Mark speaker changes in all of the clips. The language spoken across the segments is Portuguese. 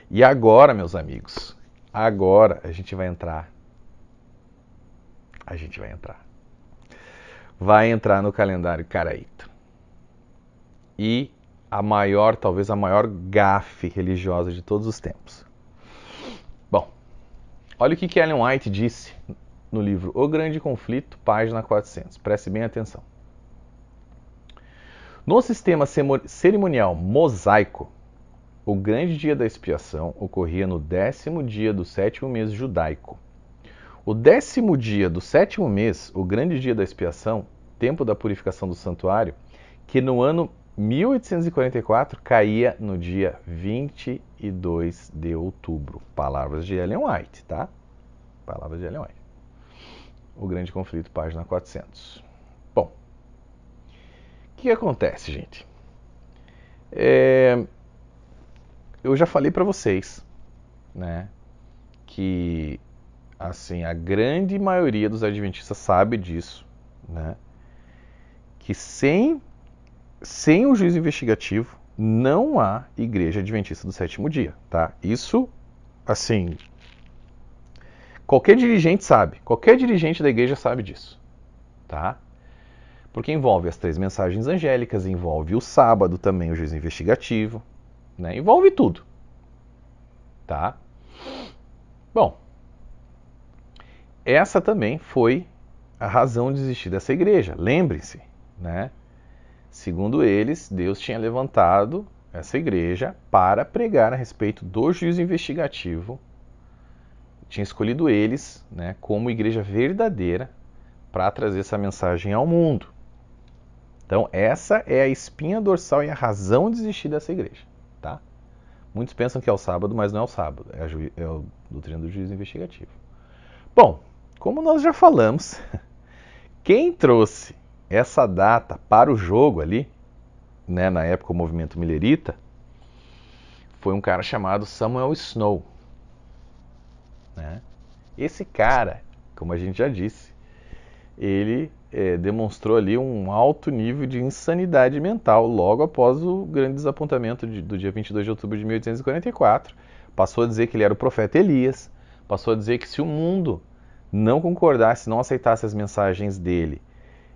Speaker 1: E agora, meus amigos, agora a gente vai entrar. Vai entrar no calendário caraíta. E talvez a maior gafe religiosa de todos os tempos. Bom, olha o que Ellen White disse no livro O Grande Conflito, página 400. Preste bem atenção. No sistema cerimonial mosaico, o grande dia da expiação ocorria no 10º dia do 7º mês judaico. O 10º dia do 7º mês, o grande dia da expiação, tempo da purificação do santuário, que no ano 1844 caía no dia 22 de outubro. Palavras de Ellen White, tá? Palavras de Ellen White. O Grande Conflito, página 400. Bom, o que acontece, gente? Eu já falei para vocês, né, que assim, a grande maioria dos adventistas sabe disso, né, que sem o juízo investigativo não há igreja adventista do sétimo dia, tá? Isso, assim, qualquer dirigente sabe, qualquer dirigente da igreja sabe disso, tá? Porque envolve as 3 mensagens angélicas, envolve o sábado também, o juízo investigativo, né? Envolve tudo, tá? Bom, essa também foi a razão de existir dessa igreja. Lembre-se, né? Segundo eles, Deus tinha levantado essa igreja para pregar a respeito do juízo investigativo. Tinha escolhido eles, né, como igreja verdadeira para trazer essa mensagem ao mundo. Então, essa é a espinha dorsal e a razão de existir dessa igreja, tá? Muitos pensam que é o sábado, mas não é o sábado, é a doutrina do juízo investigativo. Bom, como nós já falamos, quem trouxe essa data para o jogo ali, né, na época o movimento millerita, foi um cara chamado Samuel Snow, né? Esse cara, como a gente já disse, ele demonstrou ali um alto nível de insanidade mental logo após o grande desapontamento do dia 22 de outubro de 1844. Passou a dizer que ele era o profeta Elias, passou a dizer que se o mundo não concordasse, não aceitasse as mensagens dele,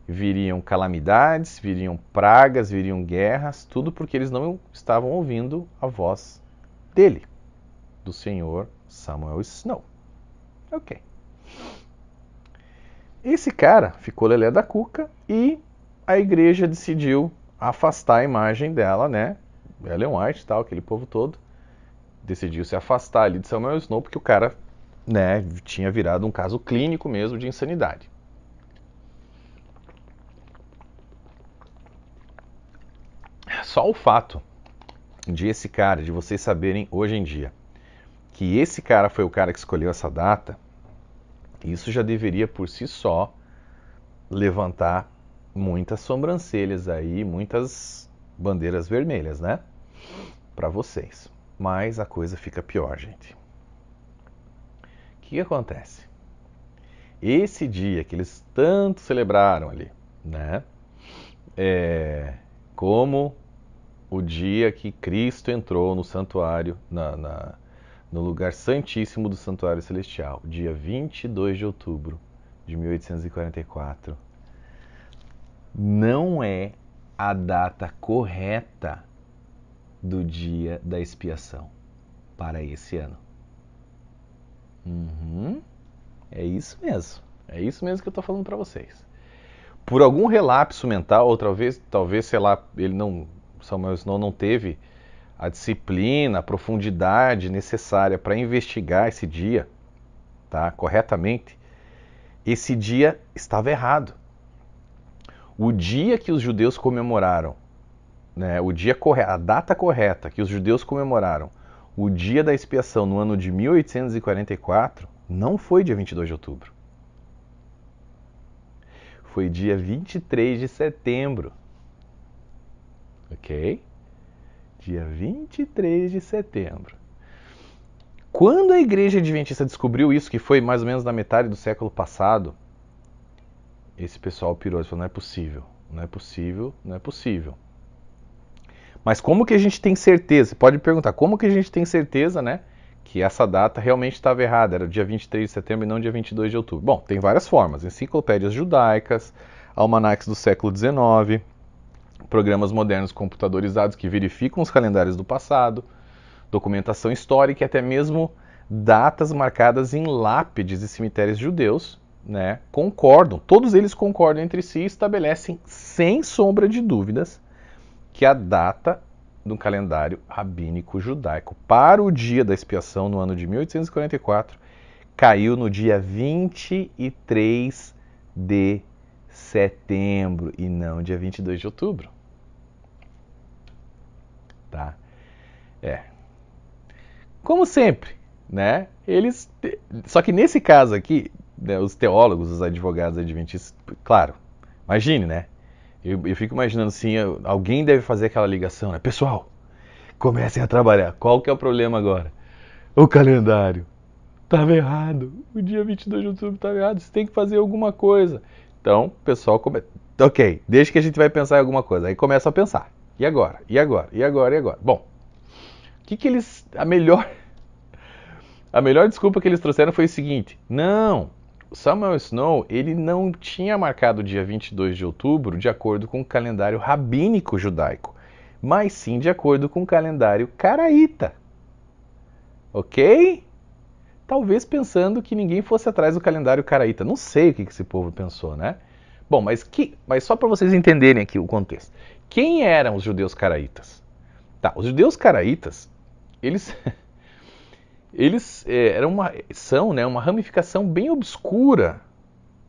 Speaker 1: viriam calamidades, viriam pragas, viriam guerras, tudo porque eles não estavam ouvindo a voz dele, do senhor Samuel Snow. Ok. Esse cara ficou lelé da cuca e a igreja decidiu afastar a imagem dela, né? Ellen White e tal, aquele povo todo, decidiu se afastar ali de Samuel Snow porque o cara, né, tinha virado um caso clínico mesmo de insanidade. Só o fato de esse cara, de vocês saberem hoje em dia, que esse cara foi o cara que escolheu essa data, isso já deveria por si só levantar muitas sobrancelhas aí, muitas bandeiras vermelhas, né? Para vocês. Mas a coisa fica pior, gente. O que acontece? Esse dia que eles tanto celebraram ali, né? Como o dia que Cristo entrou no santuário, no lugar santíssimo do santuário celestial, dia 22 de outubro de 1844, não é a data correta do dia da expiação para esse ano. É isso mesmo. É isso mesmo que eu estou falando para vocês. Por algum relapso mental, ou talvez, sei lá, Samuel Snow não teve a disciplina, a profundidade necessária para investigar esse dia, tá, corretamente, esse dia estava errado. O dia que os judeus comemoraram, né, a data correta que os judeus comemoraram o dia da expiação no ano de 1844, não foi dia 22 de outubro. Foi dia 23 de setembro. Ok? Dia 23 de setembro. Quando a igreja adventista descobriu isso, que foi mais ou menos na metade do século passado, esse pessoal pirou e falou, não é possível, não é possível, não é possível. Mas como que a gente tem certeza? Você pode perguntar, como que a gente tem certeza, né, que essa data realmente estava errada, era dia 23 de setembro e não dia 22 de outubro? Bom, tem várias formas, enciclopédias judaicas, almanaques do século XIX, programas modernos computadorizados que verificam os calendários do passado, documentação histórica e até mesmo datas marcadas em lápides e cemitérios judeus, né, concordam, todos eles concordam entre si e estabelecem, sem sombra de dúvidas, que a data do calendário rabínico judaico para o dia da expiação no ano de 1844 caiu no dia 23 de setembro e não dia 22 de outubro. Tá? Como sempre, né? Só que nesse caso aqui, né, os teólogos, os advogados adventistas, claro, imagine, né? Eu fico imaginando assim, alguém deve fazer aquela ligação, né? Pessoal, comecem a trabalhar. Qual que é o problema agora? O calendário. Estava errado. O dia 22 de outubro estava errado. Você tem que fazer alguma coisa. Então, o pessoal Ok, deixa que a gente vai pensar em alguma coisa. Aí começa a pensar. E agora? E agora? E agora? E agora? Bom, o que eles... A melhor desculpa que eles trouxeram foi o seguinte. Não, Samuel Snow, ele não tinha marcado o dia 22 de outubro de acordo com o calendário rabínico judaico, mas sim de acordo com o calendário caraíta. Ok? Talvez pensando que ninguém fosse atrás do calendário caraíta. Não sei o que esse povo pensou, né? Bom, mas só para vocês entenderem aqui o contexto. Quem eram os judeus caraítas? Tá, os judeus caraítas, eles são, né, uma ramificação bem obscura,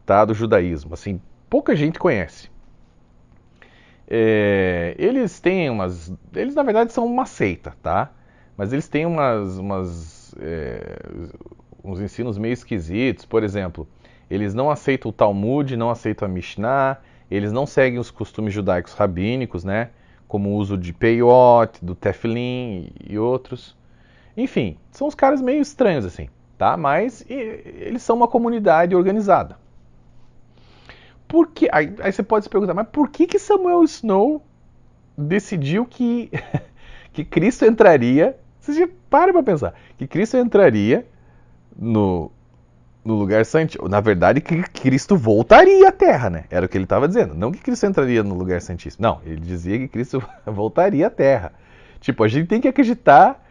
Speaker 1: tá, do judaísmo. Assim, pouca gente conhece. Eles na verdade são uma seita, tá? Mas eles têm uns ensinos meio esquisitos. Por exemplo, eles não aceitam o Talmud, não aceitam a Mishnah, eles não seguem os costumes judaicos rabínicos, né? Como o uso de peiot, do tefilin e outros. Enfim, são uns caras meio estranhos assim, tá? Mas eles são uma comunidade organizada. Aí você pode se perguntar, mas por que Samuel Snow decidiu que Cristo entraria... Você já para pensar. Que Cristo entraria no lugar santíssimo. Na verdade, que Cristo voltaria à Terra, né? Era o que ele estava dizendo. Não que Cristo entraria no lugar santíssimo. Não, ele dizia que Cristo voltaria à Terra. Tipo, a gente tem que acreditar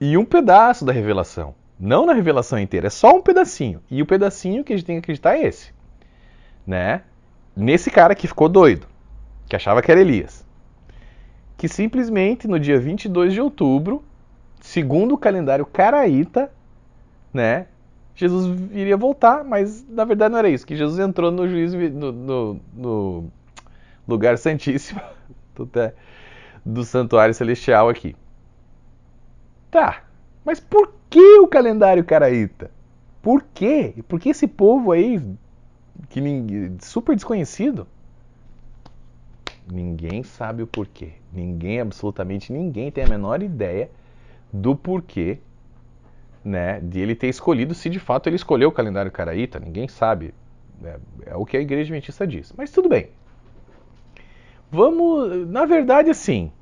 Speaker 1: em um pedaço da revelação. Não na revelação inteira, é só um pedacinho. E o pedacinho que a gente tem que acreditar é esse. Né? Nesse cara que ficou doido, que achava que era Elias. Que simplesmente no dia 22 de outubro, segundo o calendário caraíta, né, Jesus iria voltar, mas na verdade não era isso, que Jesus entrou no juízo, no lugar santíssimo do santuário celestial aqui. Tá, mas por que o calendário caraíta? Por quê? Por que esse povo aí, super desconhecido? Ninguém sabe o porquê. Absolutamente ninguém tem a menor ideia do porquê, né, de ele ter escolhido, se de fato ele escolheu o calendário caraíta. Ninguém sabe. É o que a Igreja Adventista diz. Mas tudo bem. Na verdade, assim,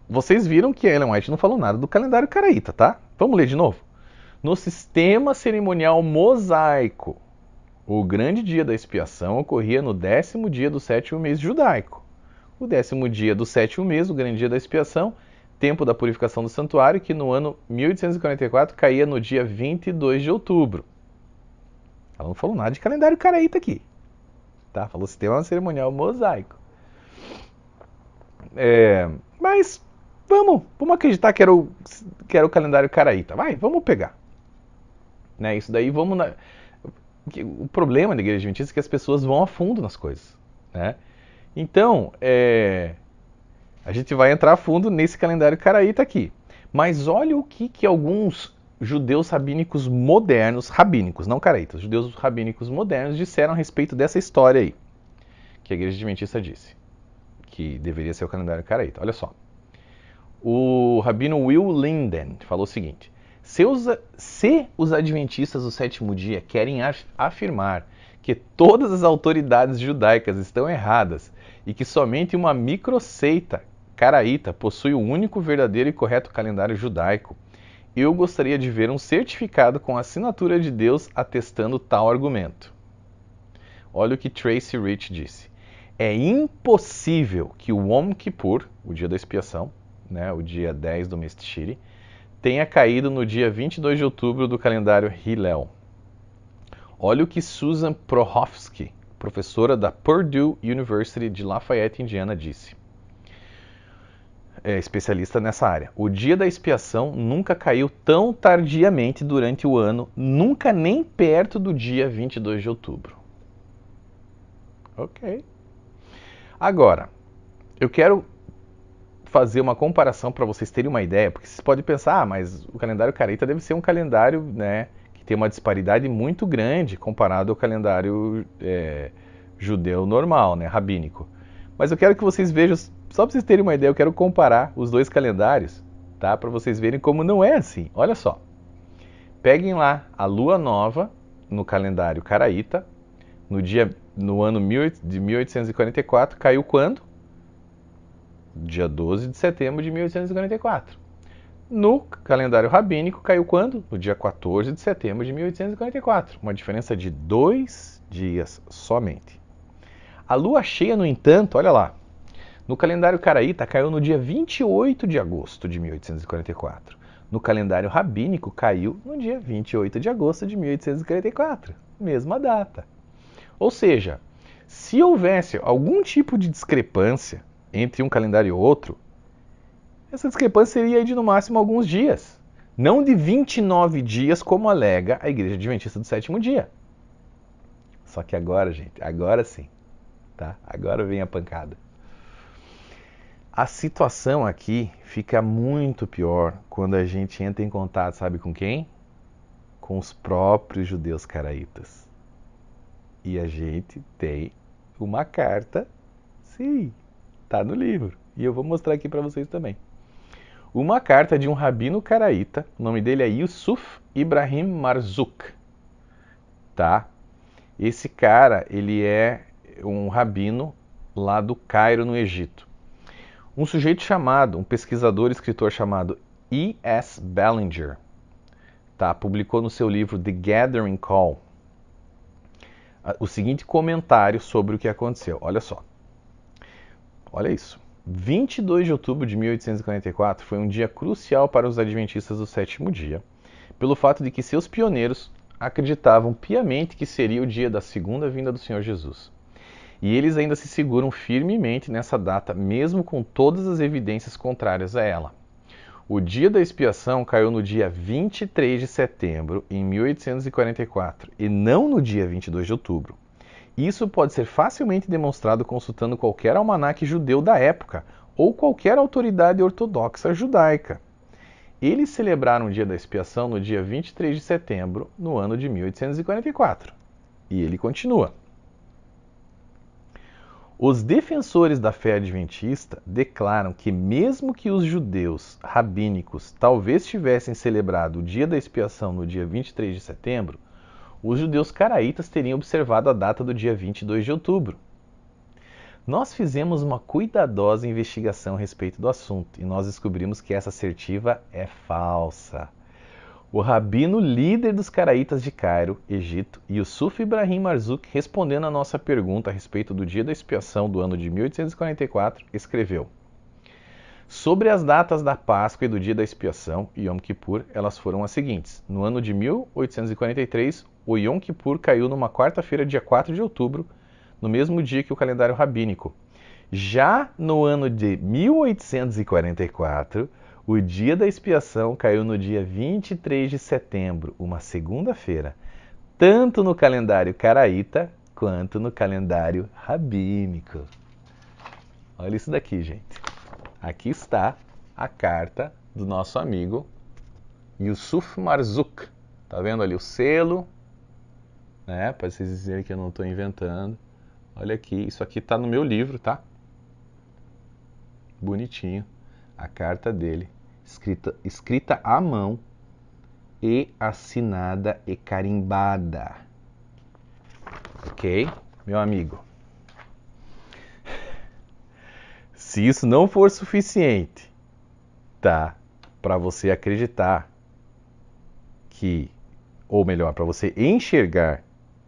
Speaker 1: vocês viram que a Ellen White não falou nada do calendário caraíta, tá? Vamos ler de novo. No sistema cerimonial mosaico, o grande dia da expiação ocorria no 10º dia do 7º mês judaico. O 10º dia do 7º mês, o grande dia da expiação, tempo da purificação do santuário, que no ano 1844 caía no dia 22 de outubro. Ela não falou nada de calendário caraíta aqui. Tá? Falou sistema cerimonial mosaico. Mas vamos acreditar que era o calendário caraíta. Vamos pegar. Né? Isso daí vamos... O problema da Igreja Adventista é que as pessoas vão a fundo nas coisas, né? Então, a gente vai entrar a fundo nesse calendário caraíta aqui. Mas olha o que alguns judeus rabínicos modernos, rabínicos, não caraítas, judeus rabínicos modernos disseram a respeito dessa história aí, que a Igreja Adventista disse, que deveria ser o calendário caraíta. Olha só. O rabino Will Linden falou o seguinte: se os adventistas do sétimo dia querem afirmar que todas as autoridades judaicas estão erradas e que somente uma microseita caraíta possui o único verdadeiro e correto calendário judaico, eu gostaria de ver um certificado com a assinatura de Deus atestando tal argumento. Olha o que Tracy Rich disse. É impossível que o Yom Kippur, o dia da expiação, né, o dia 10 do mês Tishri, tenha caído no dia 22 de outubro do calendário Hillel. Olha o que Susan Prohofsky, professora da Purdue University de Lafayette, Indiana, disse. É especialista nessa área. O dia da expiação nunca caiu tão tardiamente durante o ano, nunca nem perto do dia 22 de outubro. Ok. Agora, eu quero fazer uma comparação para vocês terem uma ideia, porque vocês podem pensar, mas o calendário caraíta deve ser um calendário, né, que tem uma disparidade muito grande comparado ao calendário judeu normal, né, rabínico. Mas eu quero que vocês vejam, só para vocês terem uma ideia, eu quero comparar os dois calendários, tá, para vocês verem como não é assim. Olha só, peguem lá a lua nova no calendário caraíta, no ano de 1844, caiu quando? Dia 12 de setembro de 1844. No calendário rabínico, caiu quando? No dia 14 de setembro de 1844. Uma diferença de 2 dias somente. A lua cheia, no entanto, olha lá, no calendário caraíta caiu no dia 28 de agosto de 1844. No calendário rabínico caiu no dia 28 de agosto de 1844. Mesma data. Ou seja, se houvesse algum tipo de discrepância entre um calendário e outro, essa discrepância seria de no máximo alguns dias. Não de 29 dias, como alega a Igreja Adventista do Sétimo Dia. Só que agora, gente, agora sim, tá? Agora vem a pancada. A situação aqui fica muito pior quando a gente entra em contato, sabe com quem? Com os próprios judeus caraítas. E a gente tem uma carta, sim, tá no livro. E eu vou mostrar aqui para vocês também. Uma carta de um rabino caraíta, o nome dele é Yusuf Ibrahim Marzouk, tá? Esse cara, ele é um rabino lá do Cairo, no Egito. Um sujeito chamado, um pesquisador e escritor chamado E.S. Ballinger, tá? Publicou no seu livro The Gathering Call o seguinte comentário sobre o que aconteceu. Olha só. Olha isso. 22 de outubro de 1844 foi um dia crucial para os adventistas do sétimo dia, pelo fato de que seus pioneiros acreditavam piamente que seria o dia da segunda vinda do Senhor Jesus. E eles ainda se seguram firmemente nessa data, mesmo com todas as evidências contrárias a ela. O dia da expiação caiu no dia 23 de setembro, em 1844, e não no dia 22 de outubro. Isso pode ser facilmente demonstrado consultando qualquer almanaque judeu da época ou qualquer autoridade ortodoxa judaica. Eles celebraram o dia da expiação no dia 23 de setembro, no ano de 1844. E ele continua. Os defensores da fé adventista declaram que mesmo que os judeus rabínicos talvez tivessem celebrado o dia da expiação no dia 23 de setembro, os judeus caraítas teriam observado a data do dia 22 de outubro. Nós fizemos uma cuidadosa investigação a respeito do assunto e nós descobrimos que essa assertiva é falsa. O rabino líder dos caraítas de Cairo, Egito, Yusuf Ibrahim Marzouk, respondendo à nossa pergunta a respeito do dia da expiação do ano de 1844, escreveu: sobre as datas da Páscoa e do dia da expiação, Yom Kippur, elas foram as seguintes. No ano de 1843, o Yom Kippur caiu numa quarta-feira, dia 4 de outubro, no mesmo dia que o calendário rabínico. Já no ano de 1844, o dia da expiação caiu no dia 23 de setembro, uma segunda-feira, tanto no calendário caraíta quanto no calendário rabínico. Olha isso daqui, gente. Aqui está a carta do nosso amigo Yusuf Marzouk. Tá vendo ali o selo? Né? Para vocês dizerem que eu não estou inventando. Olha aqui, isso aqui está no meu livro, tá? Bonitinho. A carta dele, escrita à mão e assinada e carimbada. Ok? Meu amigo. Se isso não for suficiente, tá? Para você acreditar que, ou melhor, para você enxergar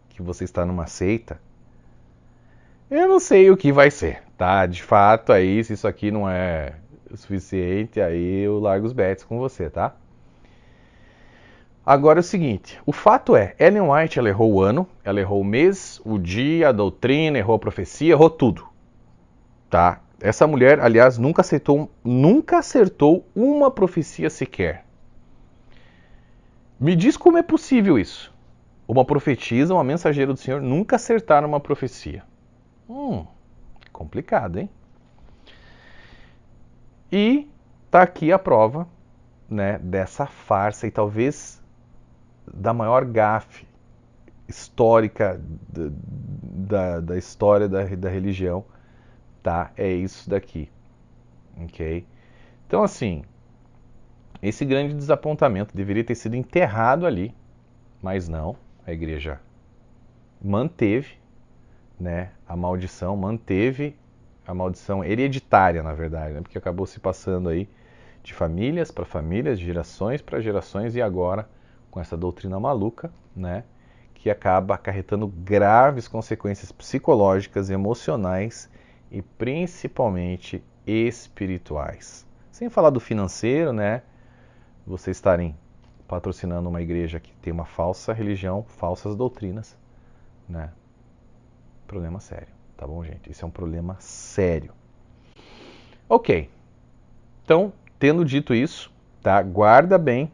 Speaker 1: que você está numa seita, eu não sei o que vai ser, tá? De fato, aí, se isso aqui não é o suficiente, aí eu largo os bets com você, tá? Agora é o seguinte, o fato é, Ellen White, ela errou o ano, ela errou o mês, o dia, a doutrina, errou a profecia, errou tudo, tá? Essa mulher, aliás, nunca acertou uma profecia sequer. Me diz como é possível isso. Uma profetisa, uma mensageira do Senhor, nunca acertar uma profecia. Complicado, hein? E tá aqui a prova, né, dessa farsa e talvez da maior gafe histórica da história da religião, tá? É isso daqui, ok? Então, assim, esse grande desapontamento deveria ter sido enterrado ali, mas não, a igreja manteve, né, a maldição, manteve a maldição hereditária, na verdade, né, porque acabou se passando aí de famílias para famílias, de gerações para gerações, e agora com essa doutrina maluca, né, que acaba acarretando graves consequências psicológicas, emocionais e principalmente espirituais. Sem falar do financeiro, né, vocês estarem patrocinando uma igreja que tem uma falsa religião, falsas doutrinas, né? Problema sério, tá bom, gente? Isso é um problema sério. Ok, então, tendo dito isso, tá? Guarda bem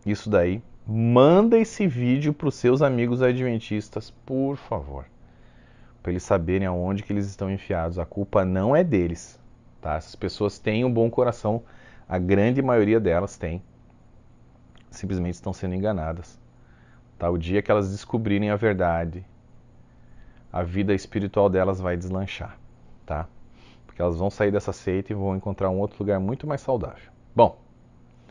Speaker 1: isso daí. Manda esse vídeo para os seus amigos adventistas, por favor, para eles saberem aonde que eles estão enfiados. A culpa não é deles, tá? Essas pessoas têm um bom coração, a grande maioria delas tem. Simplesmente estão sendo enganadas, tá? O dia que elas descobrirem a verdade, a vida espiritual delas vai deslanchar, tá? Porque elas vão sair dessa seita e vão encontrar um outro lugar muito mais saudável. Bom,